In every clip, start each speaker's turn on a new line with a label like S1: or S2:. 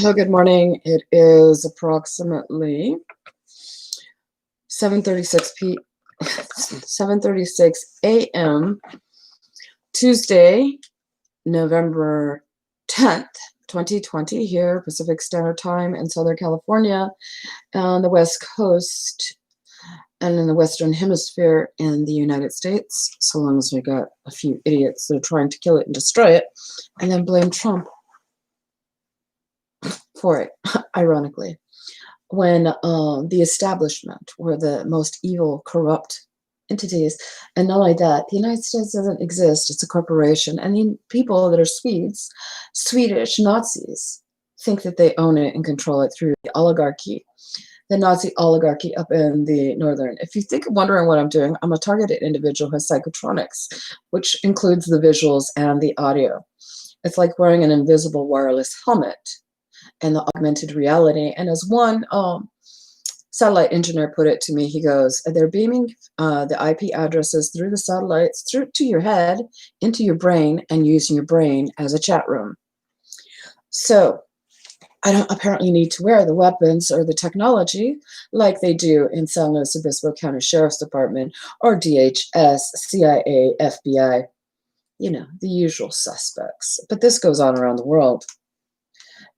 S1: Hello, good morning. It is approximately 7:36 p 7:36 a.m. Tuesday, November 10th, 2020 here, Pacific Standard Time in Southern California on the West Coast and in the Western Hemisphere in the United States, so long as we got a few idiots that are trying to kill it and destroy it and then blame Trump for it, ironically. When the establishment were the most evil, corrupt entities. And not only that, the United States doesn't exist. It's a corporation. And the people that are Swedish Nazis, think that they own it and control it through the oligarchy, the Nazi oligarchy up in the northern. If you think wondering what I'm doing, I'm a targeted individual who has psychotronics, which includes the visuals and the audio. It's like wearing an invisible wireless helmet and the augmented reality. And as one satellite engineer put it to me, he goes, they're beaming the IP addresses through the satellites, through to your head, into your brain, and using your brain as a chat room. So I don't apparently need to wear the weapons or the technology like they do in San Luis Obispo County Sheriff's Department or DHS, CIA, FBI, you know, the usual suspects. But this goes on around the world.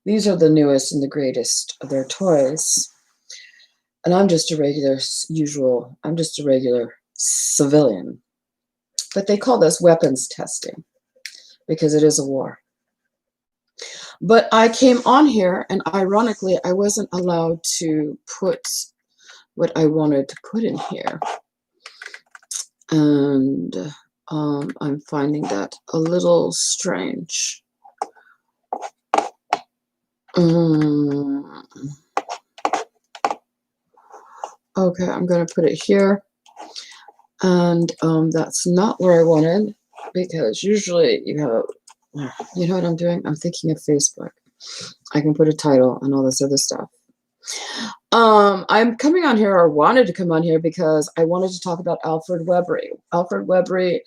S1: These are the newest and the greatest of their toys. And I'm just a regular civilian. But they call this weapons testing because it is a war. But I came on here, and ironically, I wasn't allowed to put what I wanted to put in here. And I'm finding that a little strange. Okay, I'm going to put it here. And that's not where I wanted, because usually you know what I'm doing? I'm thinking of Facebook. I can put a title and all this other stuff. I'm coming on here, or wanted to come on here, because I wanted to talk about Alfred Webre.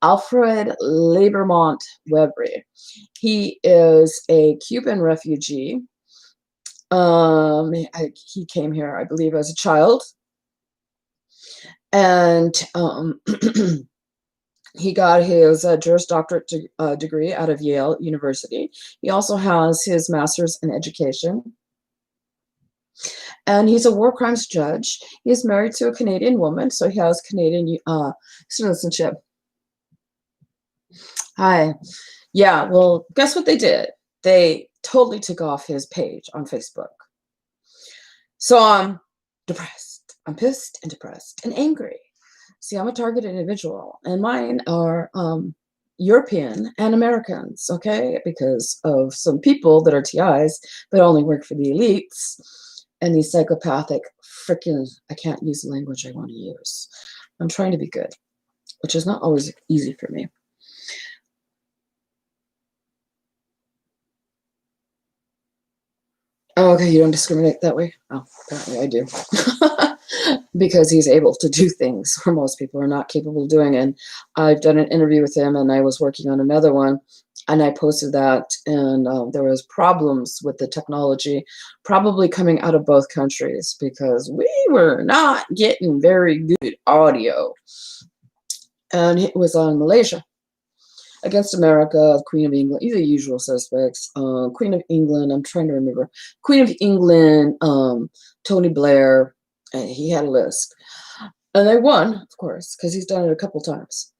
S1: Alfred Liebermont Webre. He is a Cuban refugee. He came here, I believe, as a child. And he got his Juris Doctorate degree out of Yale University. He also has his master's in education. And he's a war crimes judge. He's married to a Canadian woman, so he has Canadian citizenship. Hi. Yeah, well, guess what they did? They totally took off his page on Facebook. So I'm depressed. I'm pissed and depressed and angry. See, I'm a targeted individual, and mine are European and Americans, okay? Because of some people that are TIs, but only work for the elites, and these psychopathic freaking, I can't use the language I want to use. I'm trying to be good, which is not always easy for me. Oh, okay, you don't discriminate that way? Oh, apparently I do. Because he's able to do things where most people are not capable of doing. And I've done an interview with him, and I was working on another one, and I posted that, and there was problems with the technology, probably coming out of both countries, because we were not getting very good audio. And it was on Malaysia against America, Queen of England, the usual suspects. Queen of England, I'm trying to remember. Queen of England, Tony Blair, and he had a list. And they won, of course, because he's done it a couple times.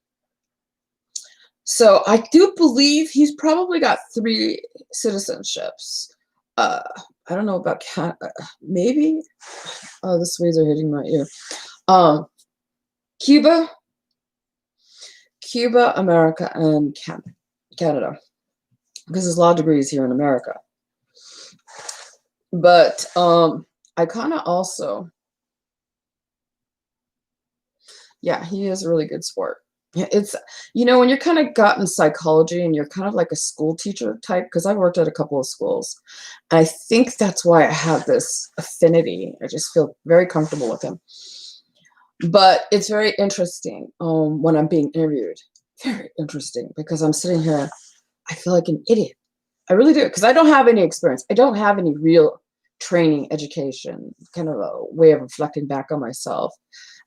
S1: So I do believe he's probably got 3 citizenships. I don't know about maybe. Oh, the Swedes are hitting my ear. Cuba, America, and Canada, because his law degree is here in America. But I kind of also, yeah, he is a really good sport. It's, you know, when you're kind of got in psychology and you're kind of like a school teacher type, because I've worked at a couple of schools, and I think that's why I have this affinity. I just feel very comfortable with him. But it's very interesting when I'm being interviewed. Very interesting, because I'm sitting here, I feel like an idiot. I really do, because I don't have any experience. I don't have any real training, education, kind of a way of reflecting back on myself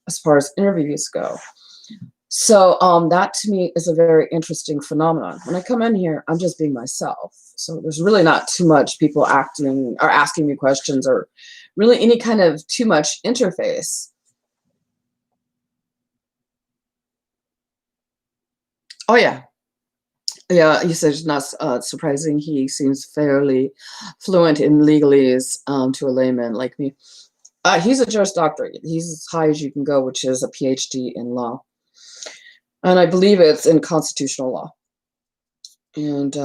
S1: as far as interviews go. So that to me is a very interesting phenomenon. When I come in here, I'm just being myself. So there's really not too much people acting or asking me questions or really any kind of too much interface. Oh yeah. Yeah, he says it's not surprising. He seems fairly fluent in legalese to a layman like me. He's a Juris Doctor. He's as high as you can go, which is a PhD in law. And I believe it's in constitutional law. And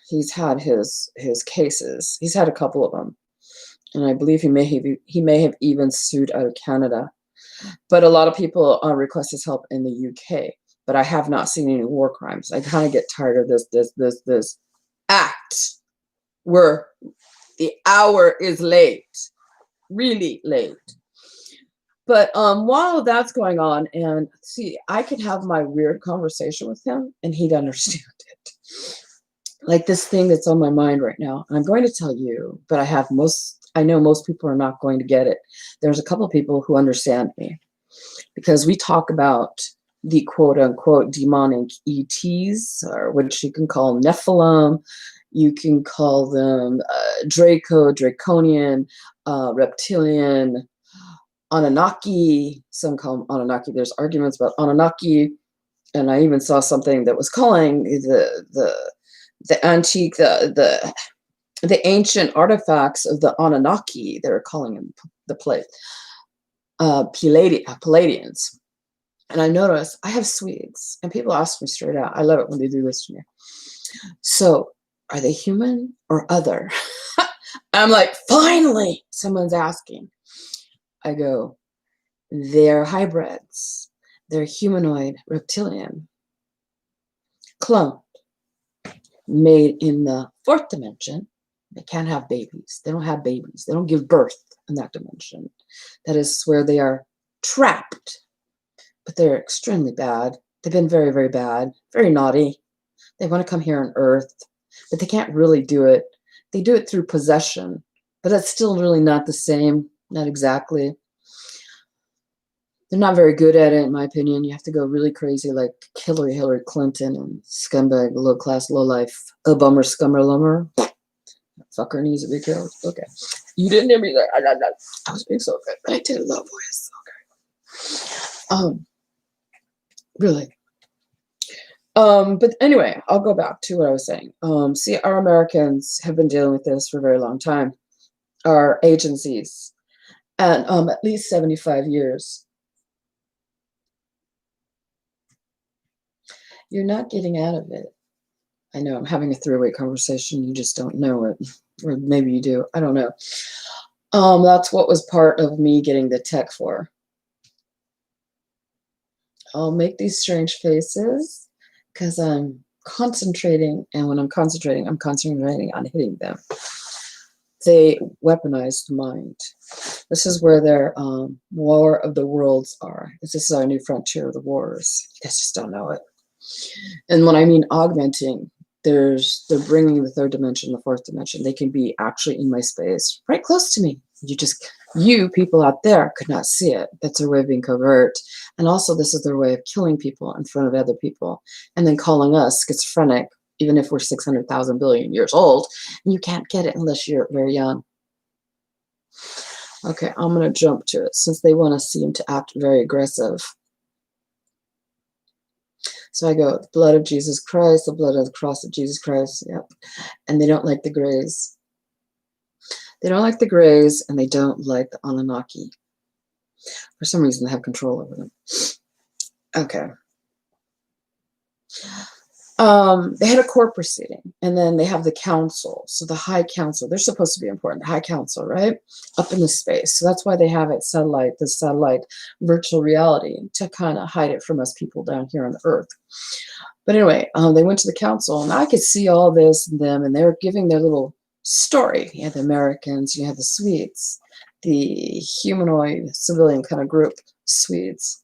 S1: he's had his cases. He's had a couple of them. And I believe he may have even sued out of Canada. But a lot of people request his help in the UK. But I have not seen any war crimes. I kind of get tired of this act where the hour is late, really late. But while that's going on, and see, I could have my weird conversation with him, and he'd understand it. Like this thing that's on my mind right now, and I'm going to tell you, but I know most people are not going to get it. There's a couple of people who understand me because we talk about the quote unquote demonic ETs, or which you can call Nephilim, you can call them Draconian, reptilian, Anunnaki. Some call them Anunnaki. There's arguments about Anunnaki, and I even saw something that was calling the antique, the ancient artifacts of the Anunnaki. They were calling them the Palladians. And I noticed I have Swedes, and people ask me straight out. I love it when they do this to me. So, are they human or other? I'm like, finally, someone's asking. I go, they're hybrids. They're humanoid reptilian, cloned, made in the fourth dimension. They can't have babies. They don't have babies. They don't give birth in that dimension. That is where they are trapped. But they're extremely bad. They've been very, very bad, very naughty. They want to come here on Earth, but they can't really do it. They do it through possession, but that's still really not the same, not exactly. They're not very good at it, in my opinion. You have to go really crazy, like Hillary Clinton and scumbag, low class, low life, a bummer, scummer, lumber. Fucker needs to be killed. Okay, you didn't hear me there. I was being so good, but I did a low voice. Okay. Really. But anyway, I'll go back to what I was saying. See, our Americans have been dealing with this for a very long time. Our agencies, and at least 75 years. You're not getting out of it. I know I'm having a three-way conversation. You just don't know it. Or maybe you do. I don't know. That's what was part of me getting the tech for. I'll make these strange faces because I'm concentrating. And when I'm concentrating on hitting them. They weaponize the mind. This is where their war of the worlds are. This is our new frontier of the wars. You guys just don't know it. And when I mean augmenting, they're bringing the third dimension, the fourth dimension. They can be actually in my space, right close to me. You people out there could not see it. That's their way of being covert. And also this is their way of killing people in front of other people and then calling us schizophrenic, even if we're 600,000 billion years old. And you can't get it unless you're very young. Okay, I'm going to jump to it since they want to seem to act very aggressive. So I go, the blood of Jesus Christ, the blood of the cross of Jesus Christ. Yep. And they don't like the Greys. They don't like the Greys, and they don't like the Anunnaki. For some reason, they have control over them. Okay. They had a court proceeding, and then they have the council. So the high council, they're supposed to be important. The high council, right? Up in the space. So that's why they have it the satellite virtual reality to kind of hide it from us people down here on the earth. But anyway, they went to the council, and I could see all this and them, and they were giving their little story. You had the Americans, you had the Swedes, the humanoid civilian kind of group, Swedes.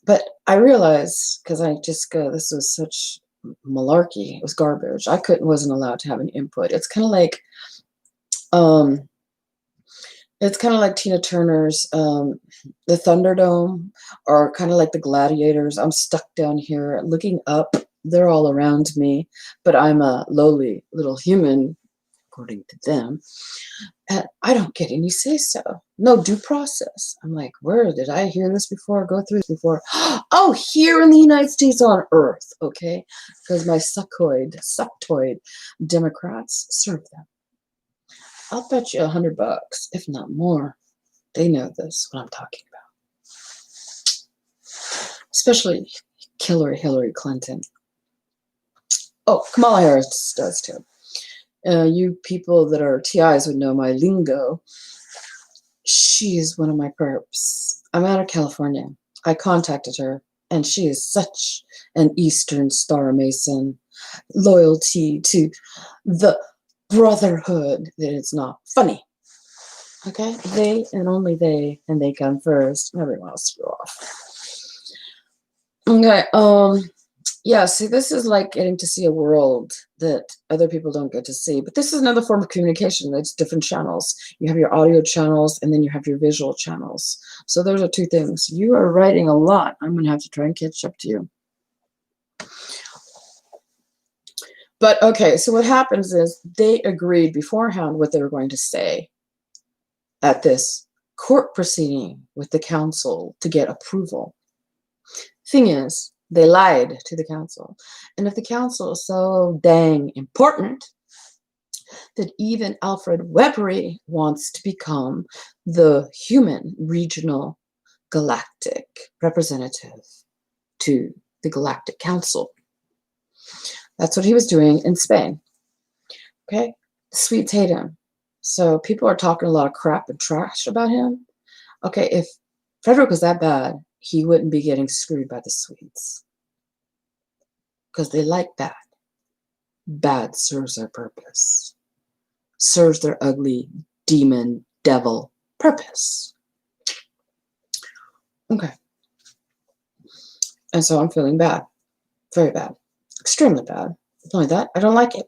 S1: But I realized, because I just go, this was such malarkey. It was garbage. I wasn't allowed to have any input. It's kind of like, um, Tina Turner's the Thunder Dome, or kind of like the Gladiators. I'm stuck down here looking up. They're all around me, but I'm a lowly little human, according to them. And I don't get any say-so. No due process. I'm like, where did I hear this before? Go through this before? Oh, here in the United States on Earth, okay? Because my suctoid Democrats serve them. I'll bet you $100, if not more. They know this, what I'm talking about. Especially killer Hillary Clinton. Oh, Kamala Harris does too. You people that are TIs would know my lingo. She is one of my perps. I'm out of California. I contacted her, and she is such an Eastern Star Mason. Loyalty to the brotherhood that it's not funny. Okay? They and only they, and they come first. Everyone else screw off. Okay, yeah, see, this is like getting to see a world that other people don't get to see. But this is another form of communication. It's different channels. You have your audio channels, and then you have your visual channels. So those are two things. You are writing a lot. I'm going to have to try and catch up to you. But, okay, so what happens is they agreed beforehand what they were going to say at this court proceeding with the council to get approval. Thing is, they lied to the council. And if the council is so dang important that even Alfred Webre wants to become the human regional galactic representative to the Galactic Council. That's what he was doing in Spain. Okay? The Swedes hate him. So people are talking a lot of crap and trash about him. Okay, if Frederick was that bad, he wouldn't be getting screwed by the Swedes. Because they like bad. Bad serves their purpose. Serves their ugly demon, devil purpose. Okay. And so I'm feeling bad. Very bad. Extremely bad. Not only that, I don't like it.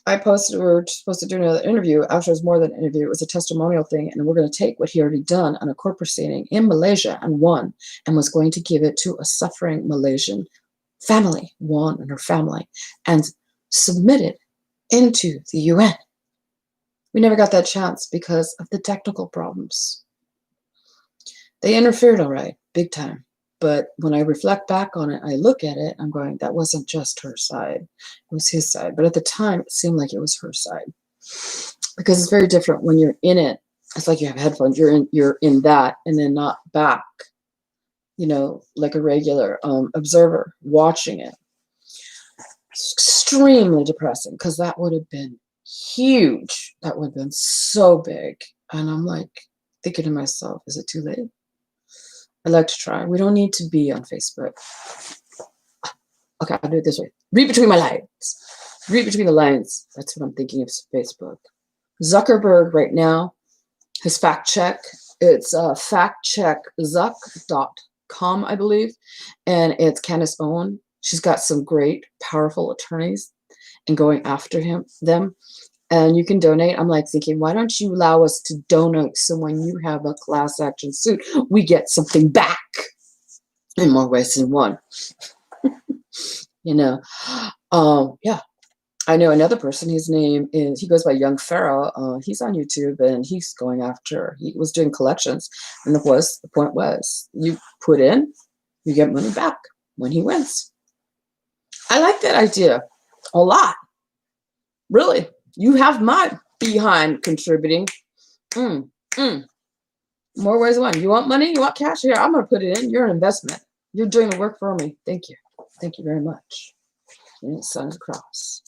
S1: I posted, we were supposed to do another interview. Actually, it was more than an interview. It was a testimonial thing. And we're going to take what he already done on a court proceeding in Malaysia and won, and was going to give it to a suffering Malaysian family, won and her family, and submit it into the UN. We never got that chance because of the technical problems. They interfered all right, big time. But when I reflect back on it, I look at it, I'm going, that wasn't just her side. It was his side. But at the time, it seemed like it was her side. Because it's very different when you're in it. It's like you have headphones. You're in that and then not back. You know, like a regular observer watching it. It's extremely depressing because that would have been huge. That would have been so big. And I'm like thinking to myself, is it too late? I'd like to try. We don't need to be on Facebook. Okay, I'll do it this way. Read between my lines. Read between the lines. That's what I'm thinking of Facebook. Zuckerberg right now, his fact check, it's factcheckzuck.com, I believe. And it's Candace Owen. She's got some great, powerful attorneys and going after them. And you can donate. I'm like thinking, why don't you allow us to donate so when you have a class action suit, we get something back in more ways than one. You know, yeah. I know another person, his name is, he goes by Young Pharaoh. He's on YouTube and he's going after, he was doing collections. And the point was, you put in, you get money back when he wins. I like that idea a lot. Really. You have my behind contributing. More ways than one. You want money? You want cash? Here, I'm going to put it in. You're an investment. You're doing the work for me. Thank you. Thank you very much. And it signs across.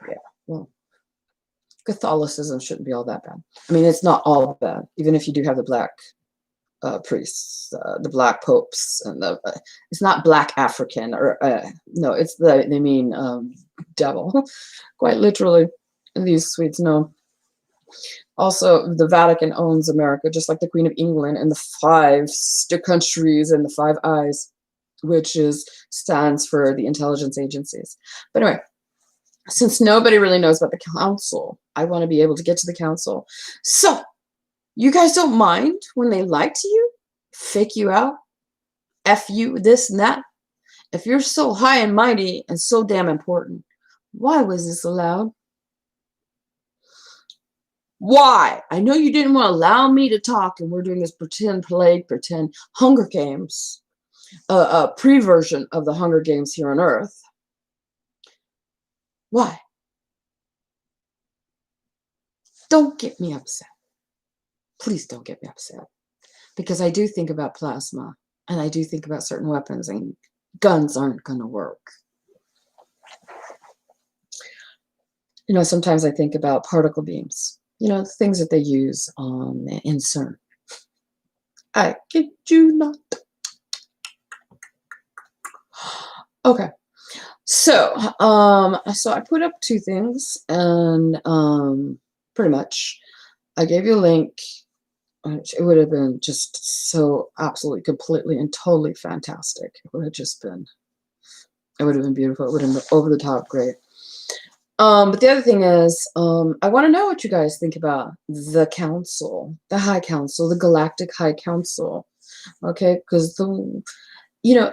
S1: Yeah, well, Catholicism shouldn't be all that bad. I mean, it's not all bad. Even if you do have the black priests, the black popes, and it's not black African, or no, it's they mean devil, quite literally. And these Swedes know. Also, the Vatican owns America, just like the Queen of England and the 5 sister countries and the 5 eyes. which stands for the intelligence agencies. But anyway, since nobody really knows about the council, I want to be able to get to the council. So, you guys don't mind when they lie to you, fake you out, F you, this and that? If you're so high and mighty and so damn important, why was this allowed? Why? I know you didn't want to allow me to talk, and we're doing this pretend plague, pretend Hunger Games, a pre-version of the Hunger Games here on Earth. Why? Don't get me upset. Please don't get me upset. Because I do think about plasma, and I do think about certain weapons, and guns aren't going to work. You know, sometimes I think about particle beams. You know, things that they use in CERN. I kid you not. Okay. So I put up 2 things, and pretty much I gave you a link. It would have been just so absolutely, completely, and totally fantastic. It would have been beautiful. It would have been over the top great. But the other thing is, I want to know what you guys think about the council, the High Council, the Galactic High Council. Okay, because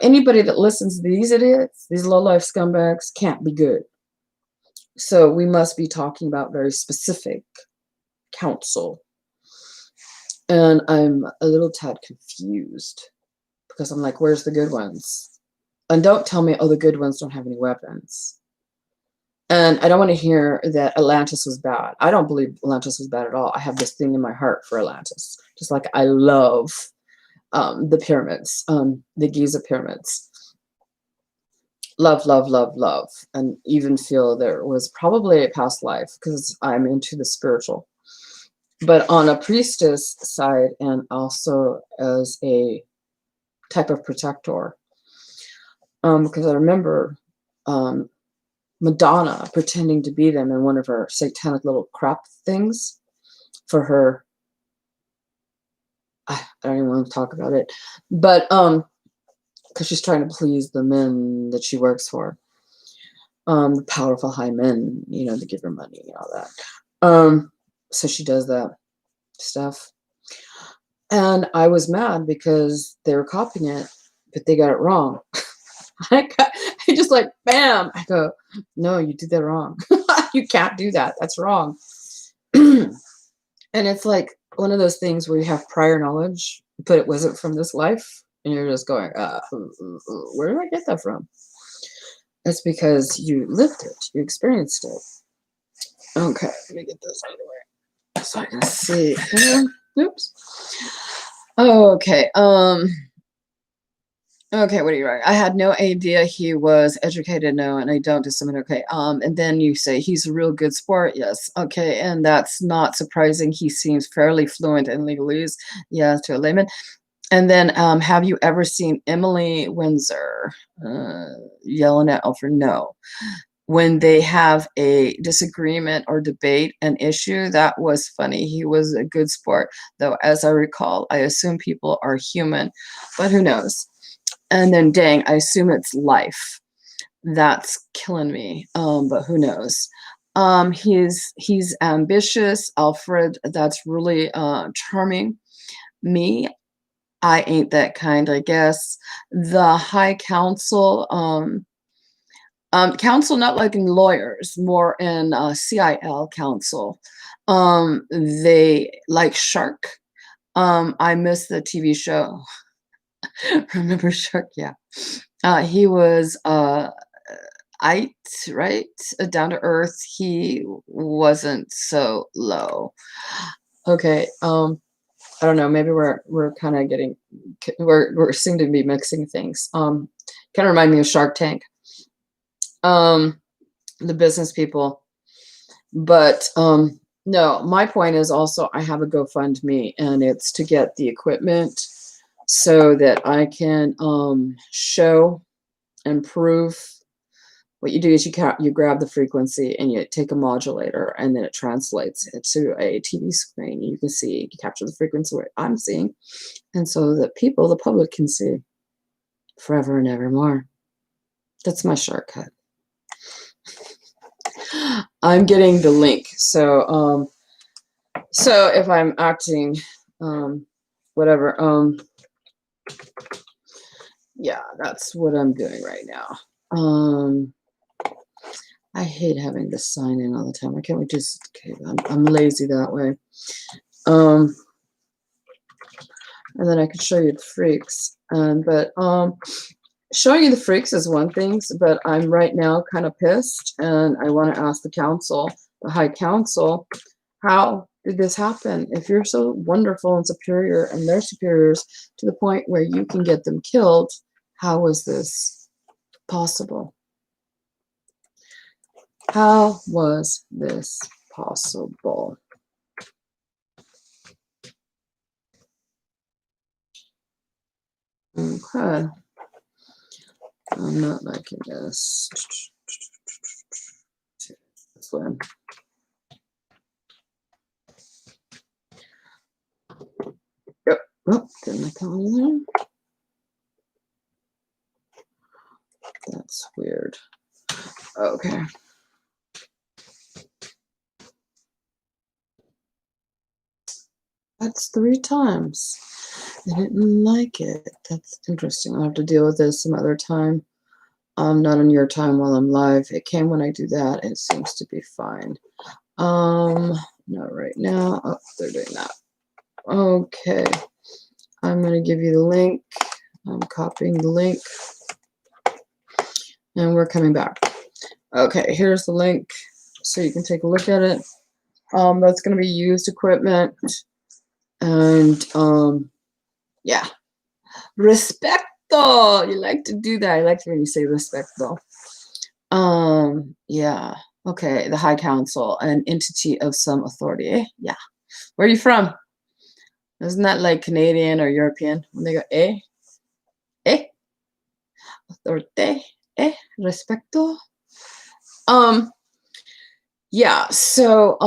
S1: anybody that listens to these idiots, these low-life scumbags, can't be good. So we must be talking about very specific council. And I'm a little tad confused because I'm like, where's the good ones? And don't tell me, oh, the good ones don't have any weapons. And I don't want to hear that Atlantis was bad. I don't believe Atlantis was bad at all. I have this thing in my heart for Atlantis. Just like I love the pyramids, the Giza pyramids. Love, love, love, love. And even feel there was probably a past life because I'm into the spiritual. But on a priestess side, and also as a type of protector. Because I remember Madonna pretending to be them in one of her satanic little crap things for her. I don't even want to talk about it, but because she's trying to please the men that she works for, the powerful high men, to give her money and all that. So she does that stuff, and I was mad because they were copying it, but they got it wrong. I just like, bam, I go, no, you did that wrong. You can't do that. That's wrong. And it's like one of those things where you have prior knowledge, but it wasn't from this life. And you're just going, where did I get that from? It's because you lived it. You experienced it. Okay, let me get this out of the way so I can see. Oops. Okay. Okay, what are you writing? I had no idea he was educated. No, and I don't disseminate. Okay. And then you say he's a real good sport. Yes. Okay. And that's not surprising. He seems fairly fluent in legalese. Yeah, to a layman. And then have you ever seen Emily Windsor yelling at Alfred? No. When they have a disagreement or debate an issue, that was funny. He was a good sport, though, as I recall. I assume people are human, but who knows? And then, dang, I assume it's life. That's killing me. But who knows? He's ambitious, Alfred. That's really charming. Me, I ain't that kind, I guess. The High Council, council not like in lawyers, more in CIL council. They like Shark. I miss the TV show. Remember Shark? Yeah. He was right? Down to earth. He wasn't so low. Okay. I don't know. Maybe we're kind of getting we're seem to be mixing things. Kind of remind me of Shark Tank. The business people. But no, my point is also I have a GoFundMe, and it's to get the equipment so that I can show and prove. What you do is you grab the frequency and you take a modulator, and then it translates it to a TV screen. You can see, you capture the frequency what I'm seeing, and so that people, the public, can see. forever and evermore. That's my shortcut. I'm getting the link. So if I'm acting, whatever, yeah, that's what I'm doing right now. I hate having to sign in all the time. Why can't we just, okay, I'm lazy that way. And then I could show you the freaks. But showing you the freaks is one thing, but I'm right now kind of pissed, and I want to ask the council, the High Council, how did this happen? If you're so wonderful and superior, and they're superiors to the point where you can get them killed, how was this possible? How was this possible? Okay. I'm not liking this. This one. Yep. Oh, didn't like that one there. That's weird. Okay. That's 3 times. I didn't like it. That's interesting. I'll have to deal with this some other time. Not on your time while I'm live. It can when I do that. It seems to be fine. Not right now. Oh, they're doing that. Okay. I'm going to give you the link. I'm copying the link. And we're coming back. Okay, here's the link so you can take a look at it. That's going to be used equipment. And yeah. Respecto. You like to do that. I like when you say respecto. Yeah. Okay, the High Council, an entity of some authority. Yeah. Where are you from? Isn't that like Canadian or European? When they go, authority, respecto. Yeah, so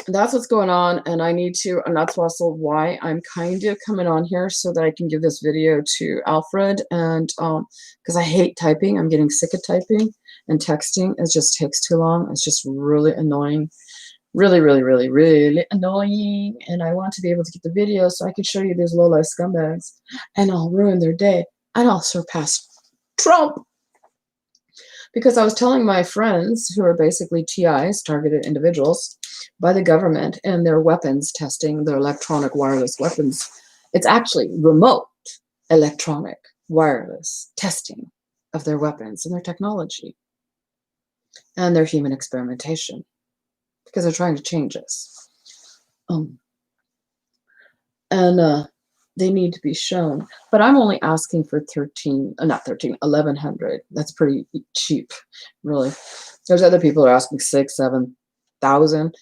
S1: that's what's going on, and I need to, and that's also why I'm kind of coming on here so that I can give this video to Alfred, and because I hate typing. I'm getting sick of typing and texting. It just takes too long. It's just really annoying. Really, really, really, really annoying. And I want to be able to get the video so I can show you these low-life scumbags, and I'll ruin their day, and I'll surpass Trump. Because I was telling my friends who are basically TIs, targeted individuals, by the government and their weapons testing, their electronic wireless weapons. It's actually remote electronic wireless testing of their weapons and their technology and their human experimentation, because they're trying to change us. They need to be shown. But I'm only asking for 1,100. That's pretty cheap, really. There's other people who are asking 6,000, 7,000.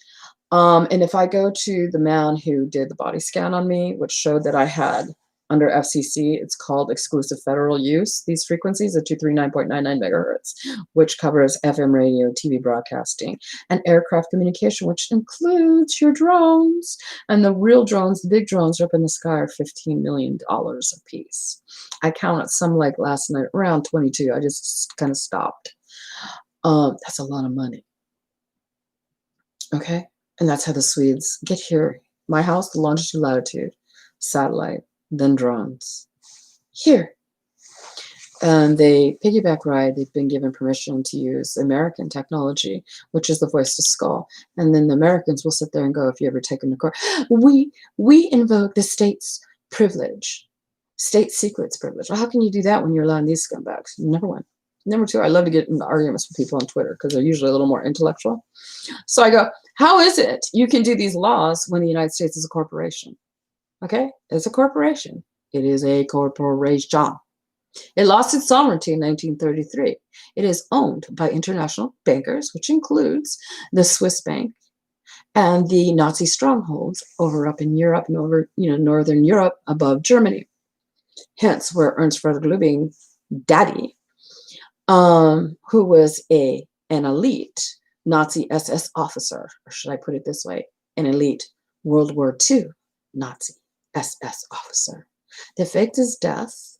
S1: And if I go to the man who did the body scan on me, which showed that I had, under FCC, it's called exclusive federal use, these frequencies at 239.99 megahertz, which covers FM radio, TV broadcasting, and aircraft communication, which includes your drones. And the real drones, the big drones up in the sky, are $15 million a piece. I counted some like last night, around 22. I just kind of stopped. That's a lot of money. Okay? And that's how the Swedes get here. My house, the longitude, latitude, satellite, then drones. Here. And they piggyback ride. They've been given permission to use American technology, which is the voice to skull. And then the Americans will sit there and go, if you ever take them to court, we invoke the state's privilege, state secrets privilege. Well, how can you do that when you're allowing these scumbags? Number one. Number two, I love to get into arguments with people on Twitter because they're usually a little more intellectual. So I go, how is it you can do these laws when the United States is a corporation? Okay, it's a corporation. It is a corporation. It lost its sovereignty in 1933. It is owned by international bankers, which includes the Swiss bank and the Nazi strongholds over up in Europe and over, Northern Europe above Germany. Hence, where Ernst Frederick Lubing, daddy, who was an elite Nazi SS officer, or should I put it this way, an elite World War II Nazi SS officer, They faked his death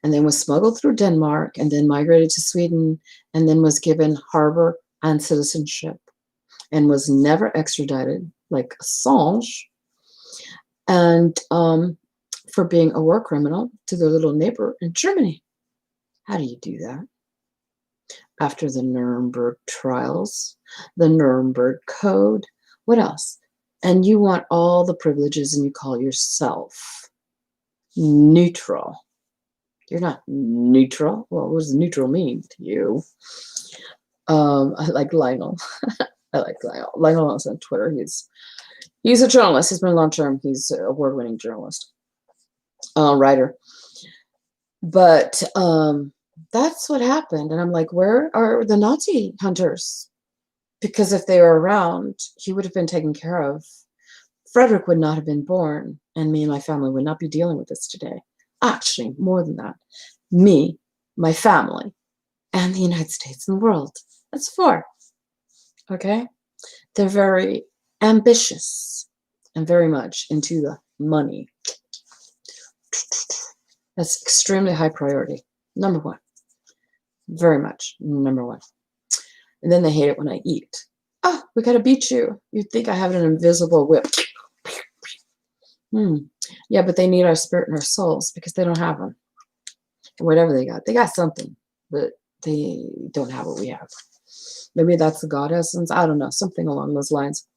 S1: and then was smuggled through Denmark and then migrated to Sweden and then was given harbor and citizenship and was never extradited like Assange, and for being a war criminal to their little neighbor in Germany. How do you do that? After the Nuremberg trials, the Nuremberg Code, what else? And you want all the privileges and you call yourself neutral. You're not neutral. Well, what does neutral mean to you? I like Lionel. I like Lionel. Lionel is on Twitter. He's a journalist. He's been long term. He's an award-winning journalist, writer. But that's what happened. And I'm like, where are the Nazi hunters? Because if they were around, he would have been taken care of. Frederick would not have been born, and me and my family would not be dealing with this today. Actually, more than that. Me, my family, and the United States and the world. That's 4. Okay? They're very ambitious and very much into the money. That's extremely high priority. Number 1. Very much number 1. And then they hate it when I eat. Oh, we gotta beat you. You'd think I have an invisible whip. Yeah, but they need our spirit and our souls because they don't have them. Whatever they got something, but they don't have what we have. Maybe that's the God essence. I don't know, something along those lines.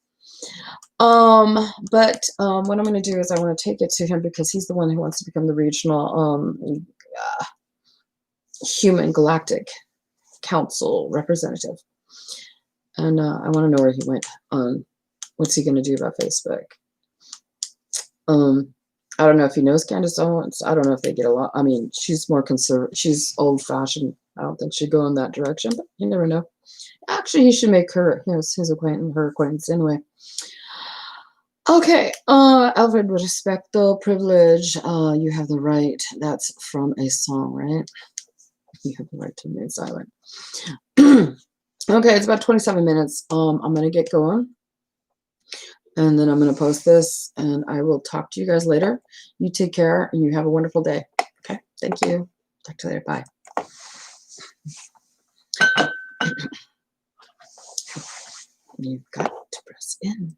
S1: But what I'm going to do is I want to take it to him because he's the one who wants to become the regional human galactic council representative. And I want to know where he went. What's he going to do about Facebook? I don't know if he knows Candace Owens. I don't know if they get along. I mean, she's more conservative. She's old-fashioned. I don't think she'd go in that direction, but you never know. Actually, he should make her his acquaintance, her acquaintance anyway. Okay, Alfred, with respect, though, privilege, you have the right. That's from a song, right? You have the right to remain silent. Okay, it's about 27 minutes. I'm going to get going. And then I'm going to post this, and I will talk to you guys later. You take care, and you have a wonderful day. Okay, thank you. Talk to you later. Bye. You've got to press in.